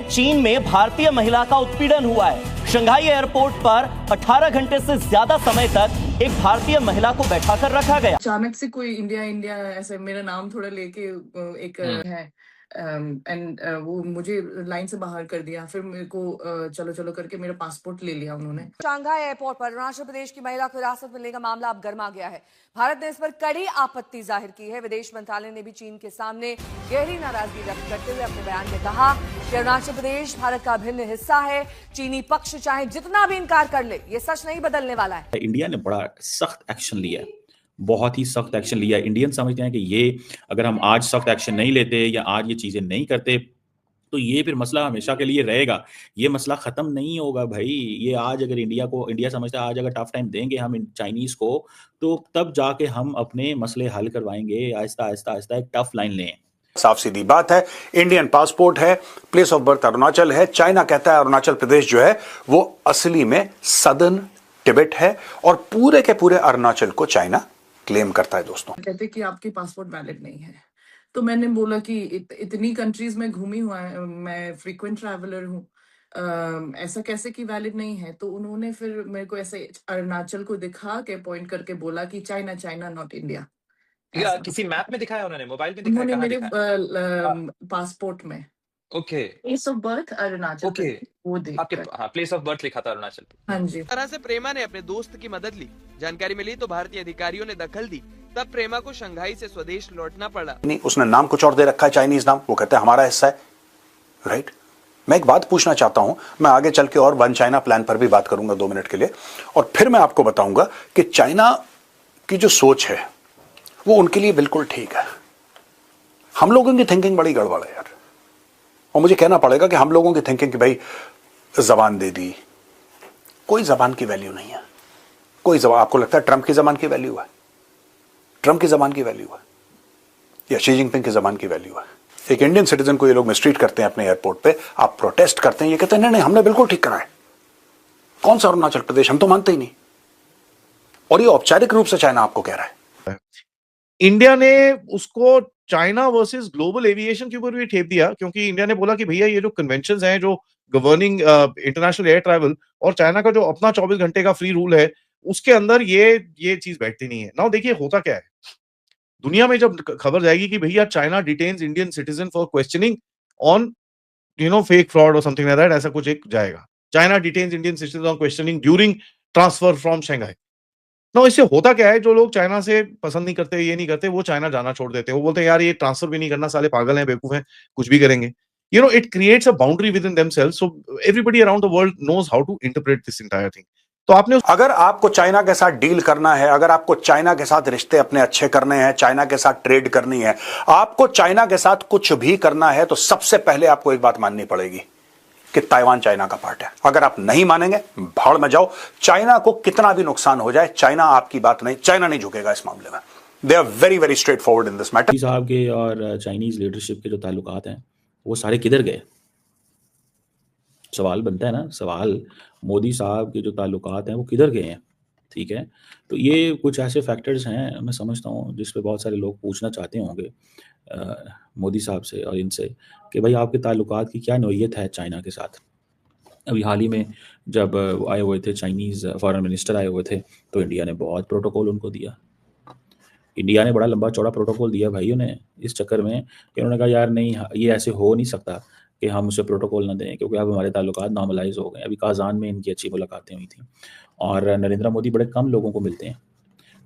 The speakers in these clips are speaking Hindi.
चीन में भारतीय महिला का उत्पीड़न हुआ है। शंघाई एयरपोर्ट पर 18 घंटे से ज्यादा समय तक एक भारतीय महिला को बैठाकर रखा गया। अचानक से कोई इंडिया इंडिया ऐसे मेरा नाम थोड़ा लेके एक है एंड वो मुझे लाइन से बाहर कर दिया। फिर मेरे को चलो चलो करके मेरा पासपोर्ट ले लिया उन्होंने। शंघाई एयरपोर्ट पर अरुणाचल प्रदेश की महिला को हिरासत में लेने का मामला अब गर्मा गया है। भारत ने इस पर कड़ी आपत्ति जाहिर की है। विदेश मंत्रालय ने भी चीन के सामने गहरी नाराजगी व्यक्त करते हुए अपने बयान में कहा कि अरुणाचल प्रदेश भारत का अभिन्न हिस्सा है। चीनी पक्ष चाहे जितना भी इनकार कर ले, ये सच नहीं बदलने वाला है। इंडिया ने बड़ा सख्त एक्शन लिया है, बहुत ही सख्त एक्शन लिया है। इंडियन समझते हैं कि ये अगर हम आज सख्त एक्शन नहीं लेते या आज ये चीजें नहीं करते तो ये फिर मसला हमेशा के लिए रहेगा, ये मसला खत्म नहीं होगा भाई। ये आज अगर इंडिया समझता है आज अगर टफ टाइम देंगे हम चाइनीज को तो तब जाके हम अपने मसले हल करवाएंगे। आहिस्ता आहिस्ता आहिस्ता एक टफ लाइन लें। साफ सीधी बात है, इंडियन पासपोर्ट है, प्लेस ऑफ बर्थ अरुणाचल है। चाइना कहता है अरुणाचल प्रदेश जो है वो असली में सदर्न तिब्बत है और पूरे के पूरे अरुणाचल को चाइना क्लेम करता है। दोस्तों कहते कि आपके पासपोर्ट वैलिड नहीं है, तो मैंने बोला कि इतनी कंट्रीज में घूमी हुआ है, मैं फ्रीक्वेंट ट्रैवलर हूँ, ऐसा कैसे कि वैलिड नहीं है। तो उन्होंने फिर मेरे को ऐसे अरुणाचल को दिखा के पॉइंट करके बोला कि चाइना चाइना नॉट इंडिया। किसी मैप में दिखाया उन्होंने, मोबाइल में दिखाया, उन्होंने कहाँ मेरे दिखाया? पासपोर्ट में okay place of birth Arunachal okay वो आपके देख प्लेस ऑफ बर्थ लिखा था अरुणाचल। हाँ जी। तरह से प्रेमा ने अपने दोस्त की मदद ली। जानकारी मिली तो भारतीय अधिकारियों ने दखल दी। तब प्रेमा को शंघाई से स्वदेश लौटना पड़ा। नहीं, उसने नाम कुछ और दे रखा है, चाइनीज नाम, वो कहते हैं हमारा हिस्सा है, राइट। मैं एक बात पूछना चाहता हूं, मैं आगे चल के और वन चाइना प्लान पर भी बात करूंगा 2 मिनट के लिए, और फिर मैं आपको बताऊंगा कि चाइना की जो सोच है वो उनके लिए बिल्कुल ठीक है। हम लोगों की थिंकिंग बड़ी गड़बड़ है यार, और मुझे कहना पड़ेगा कि हम लोगों की थिंकिंग कि भाई जबान दे दी, कोई जबान की वैल्यू नहीं है। कोई जबान, आपको लगता है ट्रंप की जबान की वैल्यू है? ट्रंप की जबान की वैल्यू है या शी जिनपिंग की जबान की वैल्यू है? एक इंडियन सिटीजन को ये लोग मिसट्रीट करते हैं अपने एयरपोर्ट पे, आप प्रोटेस्ट करते हैं, ये कहते हैं नहीं नहीं हमने बिल्कुल ठीक करा है। कौन सा अरुणाचल प्रदेश, हम तो मानते ही नहीं। और ये औपचारिक रूप से चाइना आपको कह रहा है। इंडिया ने उसको चाइना वर्सेस ग्लोबल एविएशन के ऊपर भी ठेप दिया, क्योंकि इंडिया ने बोला कि भैया ये जो कन्वेंशंस हैं जो गवर्निंग इंटरनेशनल एयर ट्रैवल और चाइना का जो अपना 24 घंटे का फ्री रूल है उसके अंदर ये चीज बैठती नहीं है। नाउ देखिए होता क्या है, दुनिया में जब खबर जाएगी कि भैया China डिटेन्स Indian citizen for questioning on fake fraud और समथिंग लाइक दैट, ऐसा कुछ एक जाएगा, China डिटेन्स Indian citizen on questioning during transfer from Shanghai. ना इससे होता क्या है, जो लोग चाइना से पसंद नहीं करते, ये नहीं करते, वो चाइना जाना छोड़ देते हैं। वो बोलते हैं यार ये ट्रांसफर भी नहीं करना, साले पागल हैं, बेवकूफ हैं, कुछ भी करेंगे। It creates a boundary within themselves, so everybody around the world knows how to interpret this entire thing. तो आपने अगर आपको चाइना के साथ डील करना है, अगर आपको चाइना के साथ रिश्ते अपने अच्छे करने हैं, चाइना के साथ ट्रेड करनी है, आपको चाइना के साथ कुछ भी करना है, तो सबसे पहले आपको एक बात माननी पड़ेगी कि ताइवान चाइना का पार्ट है। अगर आप नहीं मानेंगे, भाड़ में जाओ, चाइना को कितना भी नुकसान हो जाए, चाइना आपकी बात नहीं, चाइना नहीं झुकेगा इस मामले में। They are very very straightforward in this matter. साहब के और चाइनीज लीडरशिप के जो ताल्लुकात हैं वो सारे किधर गए? सवाल बनता है ना, सवाल मोदी साहब के जो ताल्लुकात हैं वो किधर गए हैं? ठीक है, तो ये कुछ ऐसे फैक्टर्स हैं मैं समझता हूँ जिस पे बहुत सारे लोग पूछना चाहते होंगे मोदी साहब से और इनसे कि भाई आपके ताल्लुकात की क्या नौयत है चाइना के साथ। अभी हाल ही में जब आए हुए थे चाइनीज़ फॉरेन मिनिस्टर आए हुए थे तो इंडिया ने बहुत प्रोटोकॉल उनको दिया। इंडिया ने बड़ा लंबा चौड़ा प्रोटोकॉल दिया भाई उन्हें, इस चक्कर में कि उन्होंने कहा यार नहीं ये ऐसे हो नहीं सकता कि हम उसे प्रोटोकॉल ना दें, क्योंकि अब हमारे ताल्लुकात नॉर्मलाइज हो गए। अभी काजान में इनकी अच्छी मुलाकातें हुई थी और नरेंद्र मोदी बड़े कम लोगों को मिलते हैं,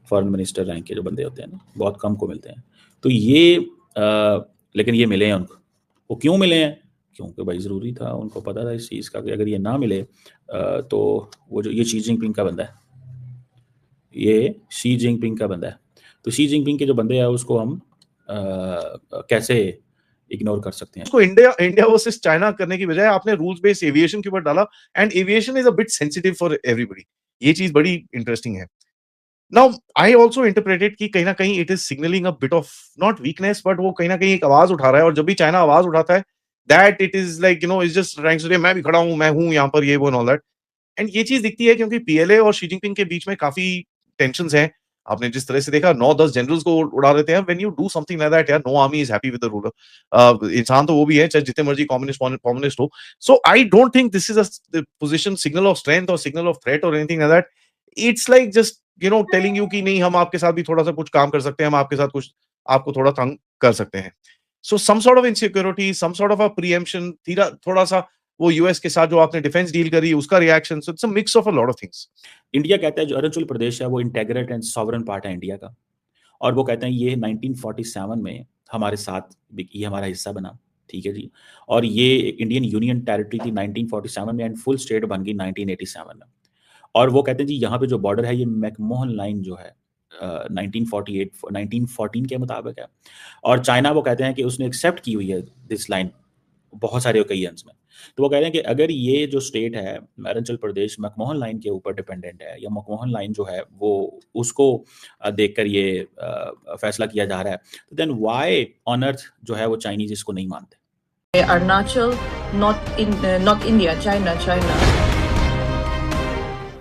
फॉरेन मिनिस्टर रैंक के जो बंदे होते हैं ना बहुत कम को मिलते हैं। तो ये लेकिन ये मिले हैं उनको। वो क्यों मिले हैं? क्योंकि भाई ज़रूरी था, उनको पता था इस चीज़ का कि अगर ये ना मिले तो वो जो ये शी जिनपिंग का बंदा है, ये शी जिनपिंग का बंदा है, तो शी जिनपिंग के जो बंदे हैं उसको हम कैसे इग्नोर कर सकते हैं? उसको इंडिया वर्सेस चाइना करने की बजाय आपने रूल्स बेस्ड एविएशन के ऊपर डाला, and aviation is a bit sensitive for everybody. ये चीज बड़ी इंटरेस्टिंग है। नाउ आई आल्सो इंटरप्रेटेड कि कहीं ना कहीं it is signalling a bit of not weakness, but वो कहीं ना कहीं एक आवाज उठा रहा है, और जब भी चाइना आवाज उठाता है that it is like is just trying to say मैं भी खड़ा हूं, मैं हूं यहाँ पर, ये वो एंड ऑल दैट। एंड ये चीज दिखती है क्योंकि पीएलए और शी जिनपिंग के बीच में काफी टेंशंस हैं। आपने जिस तरह से देखा 9-10 जनरल्स को उड़ा देते हैं, when you do something like that यार, no army is happy with the ruler. इंसान तो वो भी है चाहे जितने मर्जी कम्युनिस्ट हो। So I don't think this is a position signal of strength और सिग्नल ऑफ थ्रेट और anything like that. It's like just telling you कि नहीं, हम आपके साथ भी थोड़ा सा कुछ काम कर सकते हैं, हम आपके साथ कुछ आपको थोड़ा तंग कर सकते हैं। So some sort of insecurity, some sort of a preemption, थोड़ा सा वो यूएस के साथ जो आपने डिफेंस डील करी उसका reaction, so it's a mix of a lot of things. India कहता है जो अरुणाचल प्रदेश है वो इंटेग्रेट एंड सॉवरन पार्ट है इंडिया का, और वो कहते हैं ये 1947 में हमारे साथ ये हमारा हिस्सा बना, ठीक है जी, और ये इंडियन यूनियन टेरिटरी थी 1947 में एंड फुल स्टेट बन गई 1987 में। और वो कहते हैं जी यहाँ पे जो बॉर्डर है ये मैकमोहन लाइन जो है 1914 के मुताबिक है, और चाइना वो कहते हैं कि उसने एक्सेप्ट की हुई है दिस लाइन बहुत सारे ओकेजन्स में। तो वो कह रहे हैं कि अगर ये जो स्टेट है अरुणाचल प्रदेश मैकमोहन लाइन के ऊपर डिपेंडेंट है, या मैकमोहन लाइन जो है वो उसको देखकर ये फैसला किया जा रहा है, तो देन व्हाई ऑन अर्थ जो है वो चाइनीज इसको नहीं मानते। Arunachal, not India, China.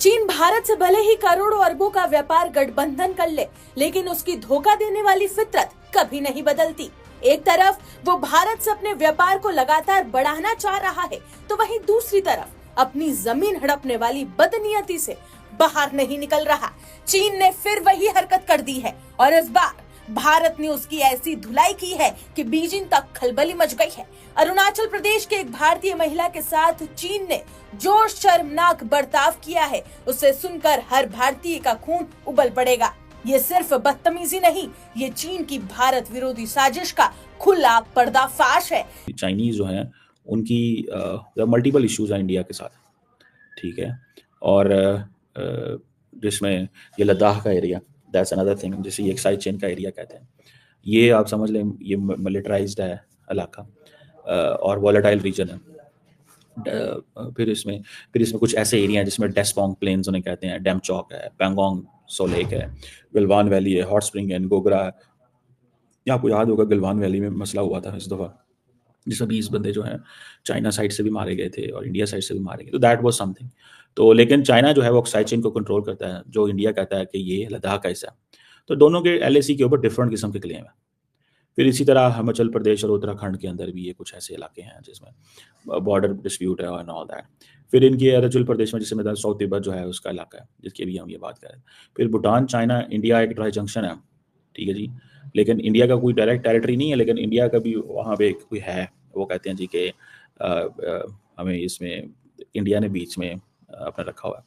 चीन भारत से भले ही करोड़ों अरबों का व्यापार गठबंधन कर ले, लेकिन उसकी धोखा देने वाली फितरत कभी नहीं बदलती। एक तरफ वो भारत से अपने व्यापार को लगातार बढ़ाना चाह रहा है, तो वहीं दूसरी तरफ अपनी जमीन हड़पने वाली बदनीयती से बाहर नहीं निकल रहा। चीन ने फिर वही हरकत कर दी है और इस बार भारत ने उसकी ऐसी धुलाई की है कि बीजिंग तक खलबली मच गई है। अरुणाचल प्रदेश के एक भारतीय महिला के साथ चीन ने जो शर्मनाक बर्ताव किया है, उसे सुनकर हर भारतीय का खून उबल पड़ेगा। ये सिर्फ बदतमीजी नहीं, ये चीन की भारत विरोधी साजिश का खुला पर्दाफाश है। चाइनीज जो है उनकी मल्टीपल इश्यूज है इंडिया के साथ, ठीक है, और जिसमें ये लद्दाख का एरिया, दैट्स अनदर थिंग, जिसे ये साइड चेन का एरिया कहते हैं। ये आप समझ लें ये मिलिटराइज्ड है इलाका और वॉलेटाइल रीजन है। फिर इसमें कुछ ऐसे एरिया हैं जिसमें डेस्पोंग प्लेन्स उन्हें कहते हैं, डैम चौक है, पैंगोंग सो लेक है, गलवान वैली है, हॉट स्प्रिंग है, गोगरा है। या आपको याद होगा गलवान वैली में मसला हुआ था इस दफ़ा, जिसमें 20 बंदे जो हैं चाइना साइड से भी मारे गए थे और इंडिया साइड से भी मारे गए, तो दैट वाज समथिंग। तो लेकिन चाइना जो है वो साइड चेन को कंट्रोल करता है, जो इंडिया कहता है कि ये लद्दाख का हिस्सा है। तो दोनों के एलएसी के ऊपर डिफरेंट किस्म के क्लेम है। फिर इसी तरह हिमाचल प्रदेश और उत्तराखंड के अंदर भी ये कुछ ऐसे इलाके हैं जिसमें बॉर्डर डिस्प्यूट है और ऑल दैट। फिर इनके अरुणाचल प्रदेश में जिसमें साउथ तिब्बत जो है उसका इलाका है, जिसकी अभी हम ये बात करें। फिर भूटान, चाइना, इंडिया एक ट्राई जंक्शन है, ठीक है जी, लेकिन इंडिया का कोई डायरेक्ट टेरिटरी नहीं है, लेकिन इंडिया का भी वहाँ पे कोई है। वो कहते हैं जी कि हमें इसमें इंडिया ने बीच में अपना रखा हुआ है।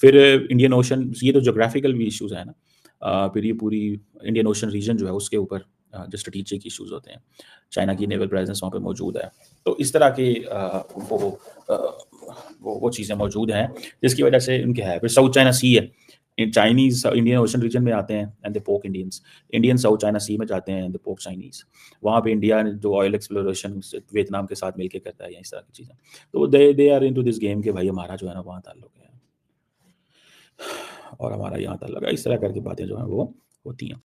फिर इंडियन ओशन, ये तो जोग्राफिकल भी इश्यूज है ना। फिर ये पूरी इंडियन ओशन रीजन जो है उसके ऊपर जो स्ट्रेटेजिक इश्यूज होते हैं, चाइना की नेवल प्रेजेंस वहाँ पे मौजूद है। तो इस तरह के वो चीज़ें मौजूद हैं जिसकी वजह से उनके है। फिर साउथ चाइना सी है, चाइनीज इंडियन ओशन रीजन में आते हैं एंड दे पोक इंडियंस, इंडियन साउथ चाइना सी में जाते हैं एंड दे पोक चाइनीज। वहाँ पे इंडिया जो ऑयल एक्सप्लोरेशन वियतनाम के साथ मिलकर करता है या इस तरह की चीज़ें, तो they are into this game कि भाई हमारा जो है ना वहाँ ताल्लुक है और हमारा यहाँ ताल्लुक है, इस तरह करके बातें जो हैं वो होती हैं।